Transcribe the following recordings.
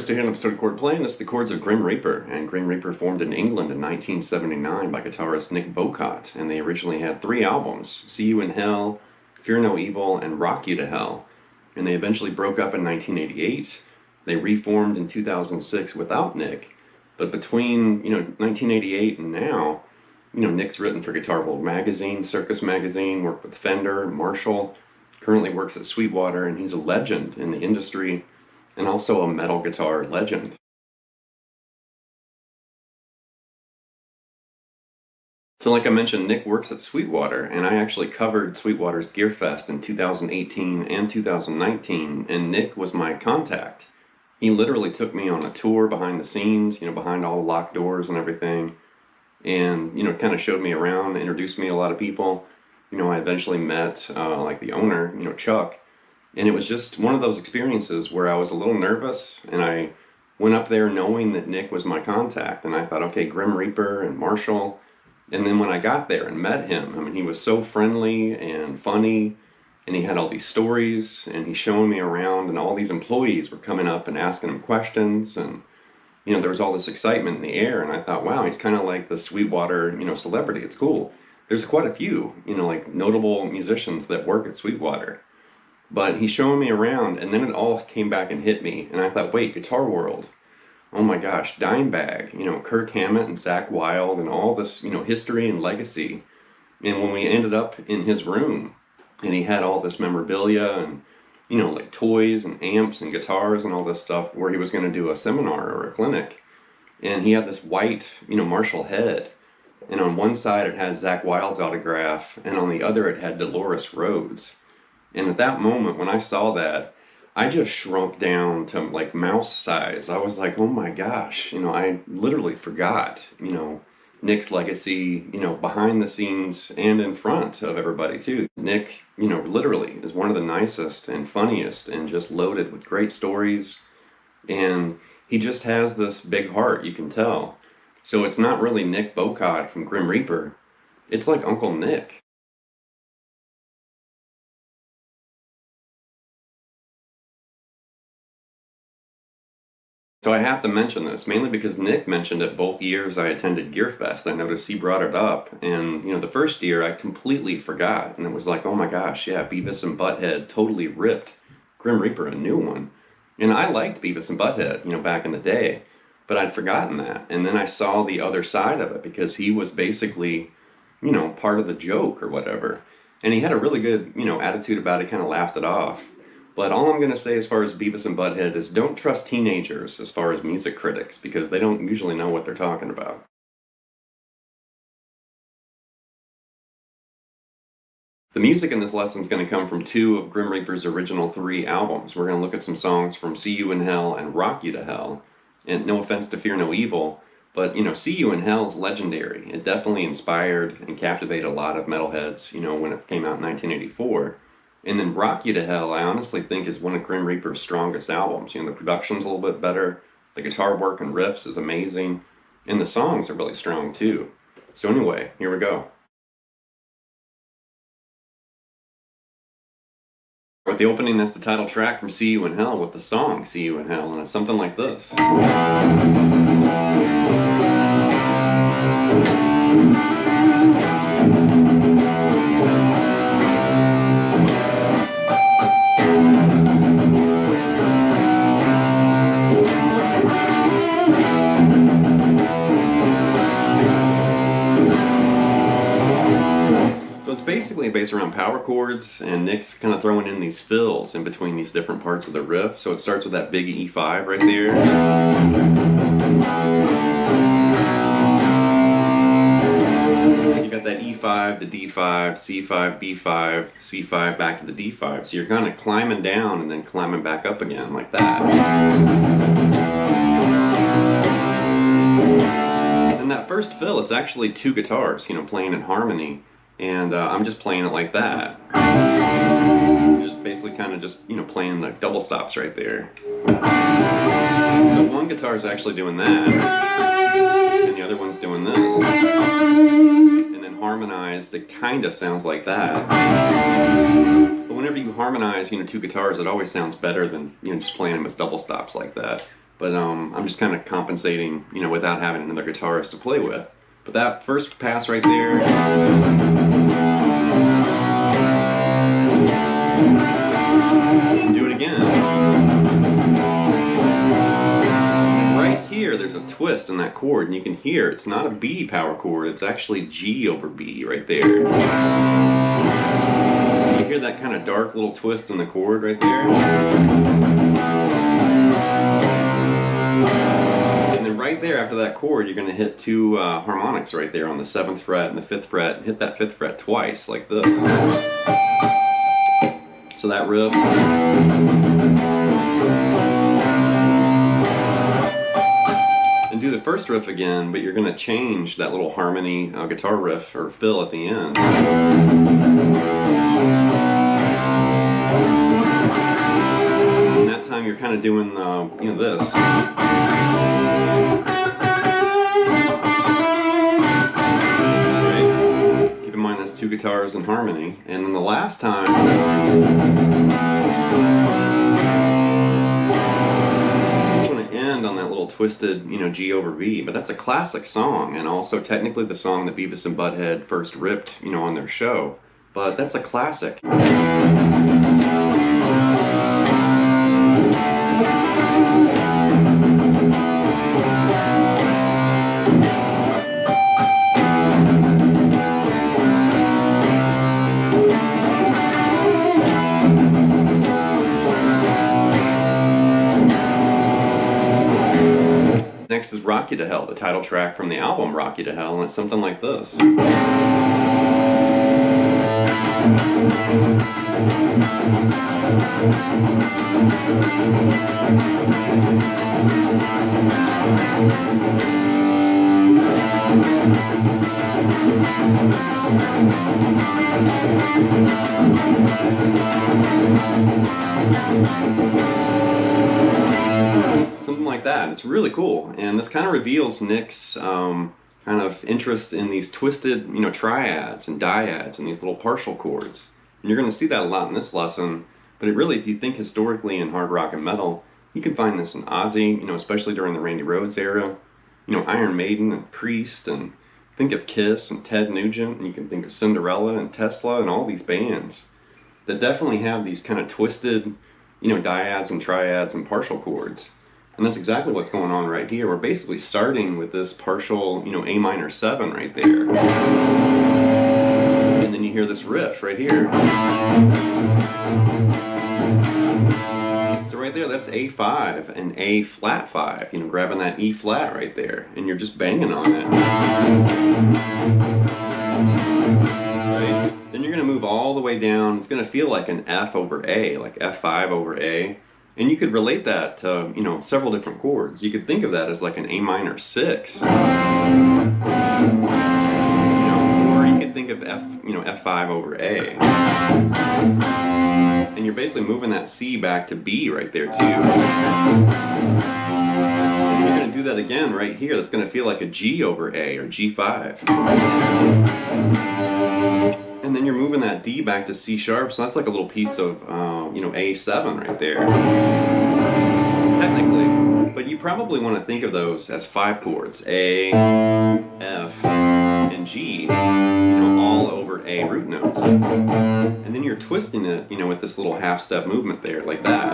folks, to hear an episode of Chordplay, and this is the Chords of Grim Reaper. And Grim Reaper formed in England in 1979 by guitarist Nick Bowcott, and they originally had 3 albums: See You in Hell, Fear No Evil, and Rock You to Hell. And they eventually broke up in 1988. They reformed in 2006 without Nick, but between 1988 and now, Nick's written for Guitar World Magazine, Circus Magazine, worked with Fender, Marshall, currently works at Sweetwater, and he's a legend in the industry and also a metal guitar legend. So like I mentioned, Nick works at Sweetwater, and I actually covered Sweetwater's GearFest in 2018 and 2019, and Nick was my contact. He literally took me on a tour behind the scenes, behind all the locked doors and everything, and kind of showed me around, introduced me to a lot of people. I eventually met like the owner, Chuck, and it was just one of those experiences where I was a little nervous, and I went up there knowing that Nick was my contact, and I thought, okay, Grim Reaper and Marshall. And then when I got there and met him, I mean, he was so friendly and funny, and he had all these stories, and he's showing me around, and all these employees were coming up and asking him questions, and there was all this excitement in the air, and I thought, wow, he's kind of like the Sweetwater, celebrity. It's cool. There's quite a few, like notable musicians that work at Sweetwater. But he's showing me around, and then it all came back and hit me, and I thought, wait, Guitar World, oh my gosh, Dimebag, Kirk Hammett and Zakk Wylde, and all this, history and legacy. And when we ended up in his room, and he had all this memorabilia and, like toys and amps and guitars and all this stuff, where he was going to do a seminar or a clinic. And he had this white, Marshall head. And on one side it had Zakk Wylde's autograph, and on the other it had Dolores Rhodes. And at that moment, when I saw that, I just shrunk down to like mouse size. I was like, oh my gosh, I literally forgot, Nick's legacy, behind the scenes and in front of everybody too. Nick, literally is one of the nicest and funniest and just loaded with great stories. And he just has this big heart, you can tell. So it's not really Nick Bowcott from Grim Reaper. It's like Uncle Nick. So I have to mention this, mainly because Nick mentioned it both years I attended GearFest. I noticed he brought it up, and the first year I completely forgot, and it was like, oh my gosh, yeah, Beavis and Butthead totally ripped Grim Reaper a new one. And I liked Beavis and Butthead, back in the day, but I'd forgotten that. And then I saw the other side of it, because he was basically, part of the joke or whatever. And he had a really good, attitude about it, kind of laughed it off. But all I'm going to say as far as Beavis and Butthead is don't trust teenagers as far as music critics, because they don't usually know what they're talking about. The music in this lesson is going to come from 2 of Grim Reaper's original 3 albums. We're going to look at some songs from See You in Hell and Rock You to Hell. And no offense to Fear No Evil, but See You in Hell is legendary. It definitely inspired and captivated a lot of metalheads, when it came out in 1984. And then Rock You to Hell, I honestly think, is one of Grim Reaper's strongest albums. The production's a little bit better, the guitar work and riffs is amazing, and the songs are really strong too. So anyway, here we go. With the opening, that's the title track from See You in Hell with the song See You in Hell, and it's something like this. Basically based around power chords, and Nick's kind of throwing in these fills in between these different parts of the riff. So it starts with that big E5 right there. So you got that E5 to D5, C5, B5, C5 back to the D5. So you're kind of climbing down and then climbing back up again like that. And that first fill, it's actually 2 guitars, playing in harmony. And I'm just playing it like that. Just basically kind of just, playing the double stops right there. So one guitar is actually doing that, and the other one's doing this. And then harmonized, it kind of sounds like that. But whenever you harmonize, 2 guitars, it always sounds better than, just playing them as double stops like that. but I'm just kind of compensating, you know, without having another guitarist to play with. But that first pass right there, do it again. Right here, there's a twist in that chord, and you can hear it's not a B power chord, it's actually G over B right there. You hear that kind of dark little twist in the chord right there? And then right there after that chord, you're going to hit two harmonics right there on the 7th fret and the 5th fret, and hit that 5th fret twice, like this. So that riff. And do the first riff again, but you're going to change that little harmony guitar riff or fill at the end. And that time you're kind of doing, you know, this. Right? Keep in mind that's two guitars in harmony. And then the last time, on that little twisted, you know, G over B, but that's a classic song, and also technically the song that Beavis and Butthead first ripped, you know, on their show, but that's a classic. Next is Rock You to Hell, the title track from the album Rock You to Hell, and it's something like this. Something like that. It's really cool, and this kind of reveals Nick's kind of interest in these twisted, you know, triads and diads and these little partial chords. And you're going to see that a lot in this lesson. But it really, if you think historically in hard rock and metal, you can find this in Ozzy, you know, especially during the Randy Rhoads era. You know, Iron Maiden and Priest, and think of Kiss and Ted Nugent, and you can think of Cinderella and Tesla and all these bands that definitely have these kind of twisted, you know, diads and triads and partial chords. And that's exactly what's going on right here. We're basically starting with this partial, you know, A minor 7 right there. And then you hear this riff right here. So right there, that's A5 and A flat 5, you know, grabbing that E flat right there. And you're just banging on it. Right? Then you're going to move all the way down. It's going to feel like an F over A, like F5 over A. And you could relate that to, you know, several different chords. You could think of that as like an A minor 6. You know, or you could think of F, you know, F5 over A. And you're basically moving that C back to B right there too. And you're going to do that again right here. That's going to feel like a G over A or G5. And then you're moving that D back to C sharp, so that's like a little piece of, you know, A7 right there. Technically, but you probably want to think of those as 5 chords: A, F, and G, you know, all over A root notes. And then you're twisting it, you know, with this little half-step movement there, like that.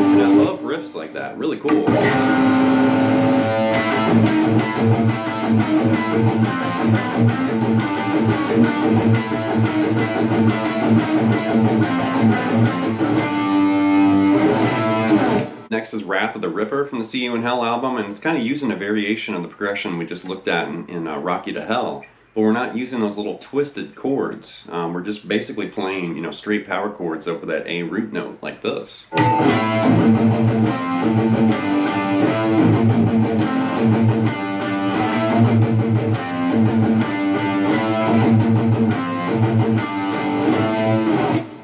And I love riffs like that, really cool. Next is Wrath of the Ripper from the See You in Hell album, and it's kind of using a variation of the progression we just looked at in Rock You to Hell. But we're not using those little twisted chords. We're just basically playing, you know, straight power chords over that A root note like this.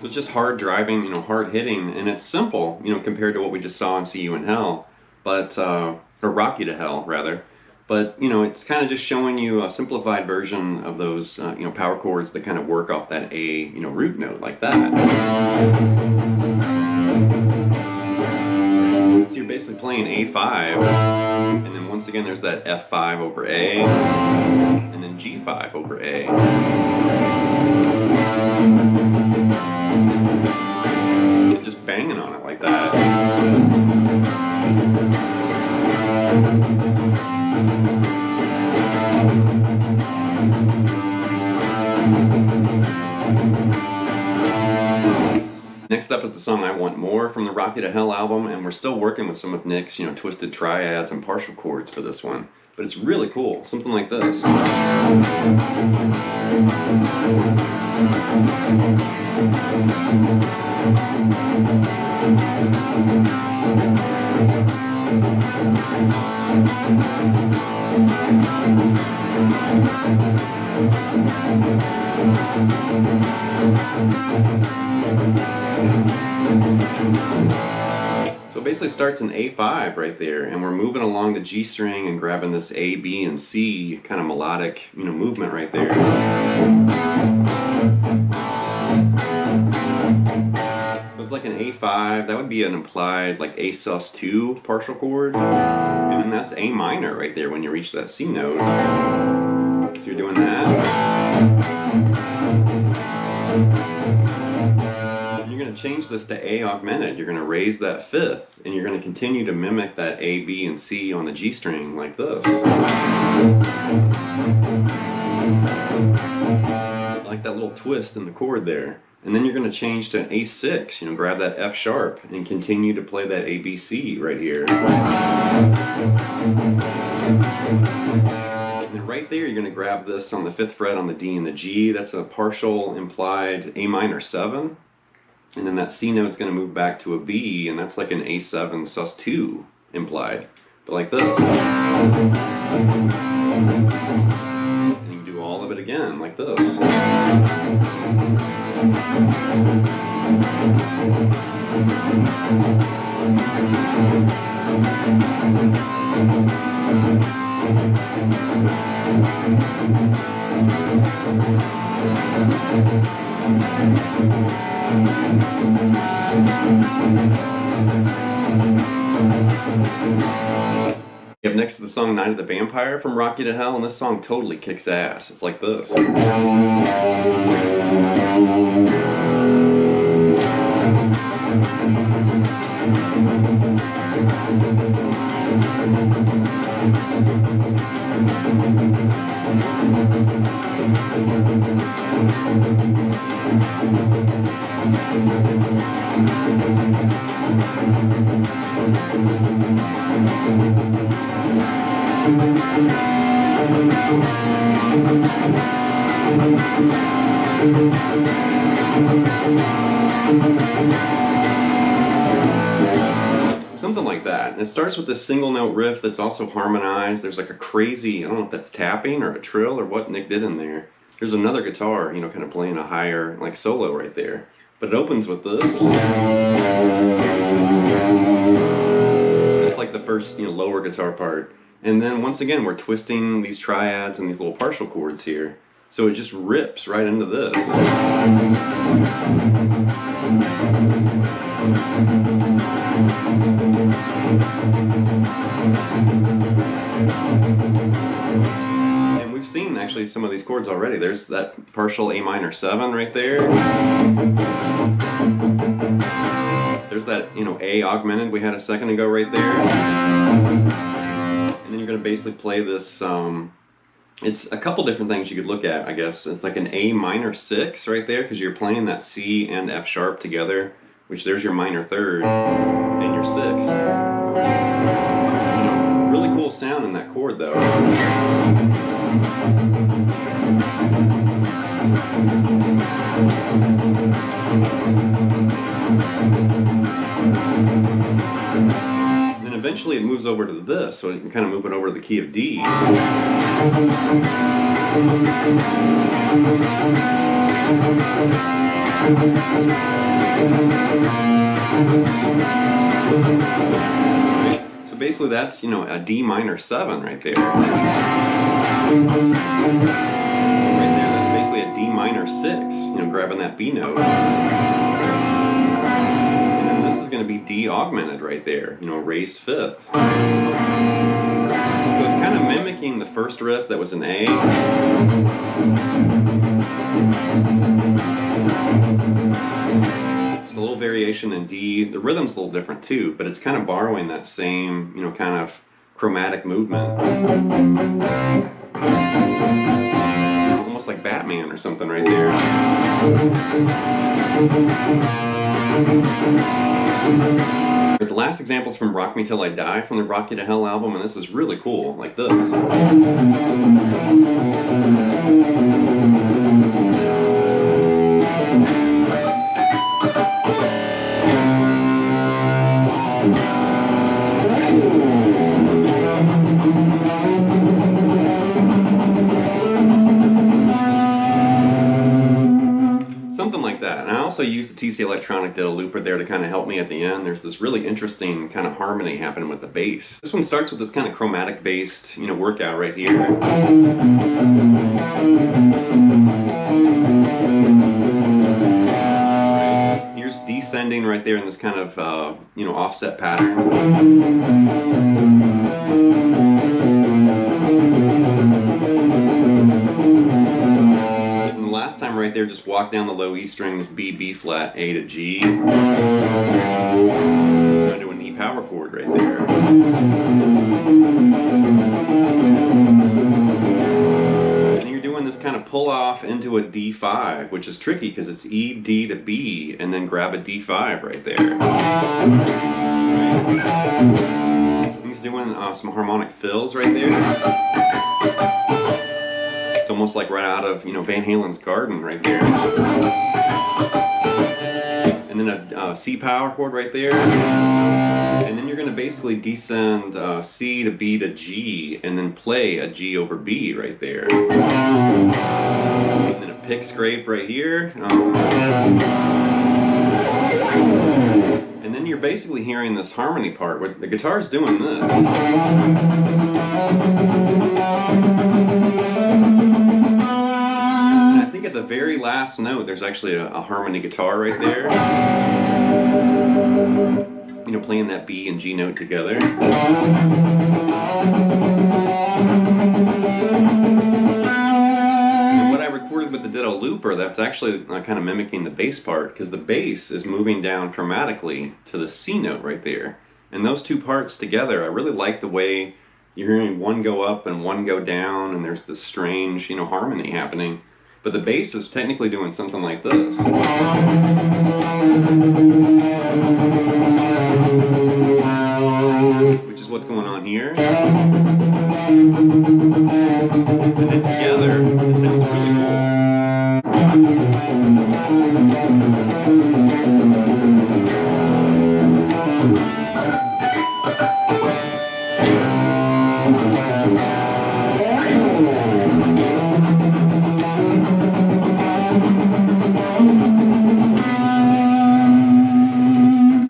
It's just hard driving, you know, hard hitting, and it's simple, you know, compared to what we just saw in See You in Hell. but or rock you to hell rather. But you know, it's kind of just showing you a simplified version of those you know, power chords that kind of work off that A, you know, root note like that. So you're basically playing A5, and then once again there's that F5 over A, and then G5 over A. And just banging on it like that. Next up is the song I Want More from the Rock You to Hell album, and we're still working with some of Nick's, you know, twisted triads and partial chords for this one. But it's really cool, something like this. So it basically starts in A5 right there, and we're moving along the G string and grabbing this A, B, and C kind of melodic, you know, movement right there. So it's like an A5, that would be an implied like A sus2 partial chord, and then that's A minor right there when you reach that C note. So you're doing that. You're going to change this to A augmented. You're going to raise that fifth, and you're going to continue to mimic that A, B, and C on the G string like this. Like that little twist in the chord there. And then you're going to change to an A6, you know, grab that F sharp and continue to play that A, B, C right here. And then right there, you're going to grab this on the 5th fret on the D and the G. That's a partial implied A minor 7. And then that C note's going to move back to a B, and that's like an A7 sus2 implied. But like this. And you can do all of it again, like this. You have next to the song Night of the Vampire from Rock You to Hell, and this song totally kicks ass. It's like this. Something like that. And it starts with this single note riff that's also harmonized. There's like a crazy, I don't know if that's tapping or a trill or what Nick did in there. There's another guitar, you know, kind of playing a higher like solo right there. But it opens with this. It's like the first, you know, lower guitar part. And then once again, we're twisting these triads and these little partial chords here. So it just rips right into this. And we've seen actually some of these chords already. There's that partial A minor 7 right there. There's that, you know, A augmented we had a second ago right there. And then you're going to basically play this, it's a couple different things you could look at, I guess. It's like an A minor 6 right there, because you're playing that C and F sharp together, which there's your minor 3rd and your 6th. You know, really cool sound in that chord though. Then eventually it moves over to this, so you can kind of move it over to the key of D. Right. So basically that's, you know, a D minor 7 right there. Right there, that's basically a D minor 6, you know, grabbing that B note. And then this is going to be D augmented right there, you know, raised 5th. So it's kind of mimicking the first riff that was an A. Just a little variation in D. The rhythm's a little different too, but it's kind of borrowing that same, you know, kind of chromatic movement. Almost like Batman or something right there. The last example is from Rock Me Till I Die from the Rock You to Hell album, and this is really cool, like this. Something like that. And I also used the TC Electronic Ditto looper there to kind of help me at the end. There's this really interesting kind of harmony happening with the bass. This one starts with this kind of chromatic based, you know, workout right here. Right. Here's descending right there in this kind of, you know, offset pattern. Time right there, just walk down the low E string, this B, B flat, A to G, into an E power chord right there. And you're doing this kind of pull off into a D5, which is tricky because it's E, D to B, and then grab a D5 right there. Right. He's doing some harmonic fills right there. It's almost like right out of, you know, Van Halen's Garden right there. And then a C power chord right there. And then you're going to basically descend C to B to G and then play a G over B right there. And then a pick scrape right here. And then you're basically hearing this harmony part where the guitar's doing this. And I think at the very last note there's actually a harmony guitar right there. You know, playing that B and G note together. With the ditto looper, that's actually kind of mimicking the bass part, because the bass is moving down chromatically to the C note right there. And those two parts together, I really like the way you're hearing one go up and one go down, and there's this strange, you know, harmony happening. But the bass is technically doing something like this. Which is what's going on here. And then together, it sounds really cool.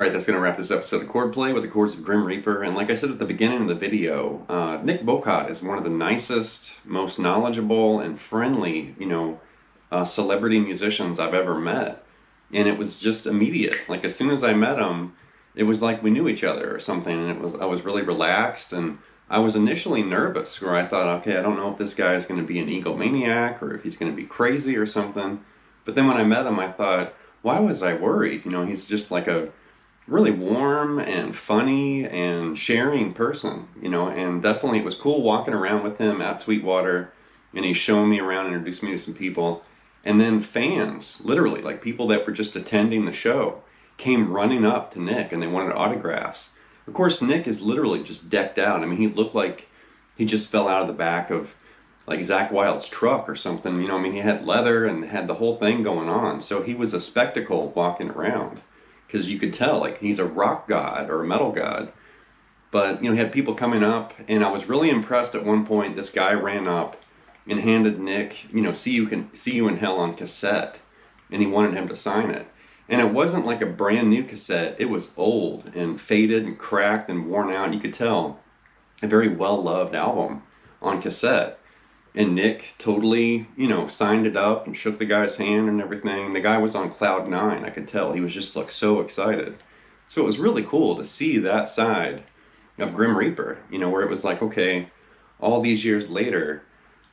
That's going to wrap this episode of Chordplay with the Chords of Grim Reaper. And like I said at the beginning of the video, Nick Bowcott is one of the nicest, most knowledgeable and friendly, you know, celebrity musicians I've ever met. And it was just immediate. Like as soon as I met him, it was like we knew each other or something. And I was really relaxed, and I was initially nervous, where I thought, okay, I don't know if this guy is going to be an egomaniac or if he's going to be crazy or something. But then when I met him, I thought, why was I worried? You know, he's just like a really warm and funny and sharing person, you know, and definitely it was cool walking around with him at Sweetwater, and he's showing me around, introduced me to some people, and then fans, literally, like people that were just attending the show, came running up to Nick and they wanted autographs. Of course, Nick is literally just decked out. I mean, he looked like he just fell out of the back of like Zakk Wylde's truck or something, you know. I mean, he had leather and had the whole thing going on, so he was a spectacle walking around. Because you could tell, like, he's a rock god or a metal god. But, you know, he had people coming up, and I was really impressed at one point. This guy ran up and handed Nick, you know, See You in Hell on cassette, and he wanted him to sign it. And it wasn't like a brand new cassette. It was old and faded and cracked and worn out. You could tell a very well-loved album on cassette. And Nick totally, you know, signed it up and shook the guy's hand and everything. The guy was on cloud nine. I could tell. He was just like so excited. So it was really cool to see that side of Grim Reaper, you know, where it was like, okay, all these years later,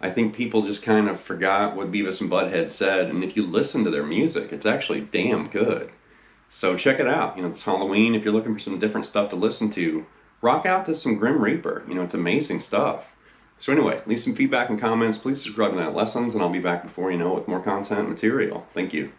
I think people just kind of forgot what Beavis and Butthead said. And if you listen to their music, it's actually damn good. So check it out. You know, it's Halloween. If you're looking for some different stuff to listen to, rock out to some Grim Reaper. You know, it's amazing stuff. So anyway, leave some feedback and comments. Please subscribe to Night Lessons, and I'll be back before you know with more content and material. Thank you.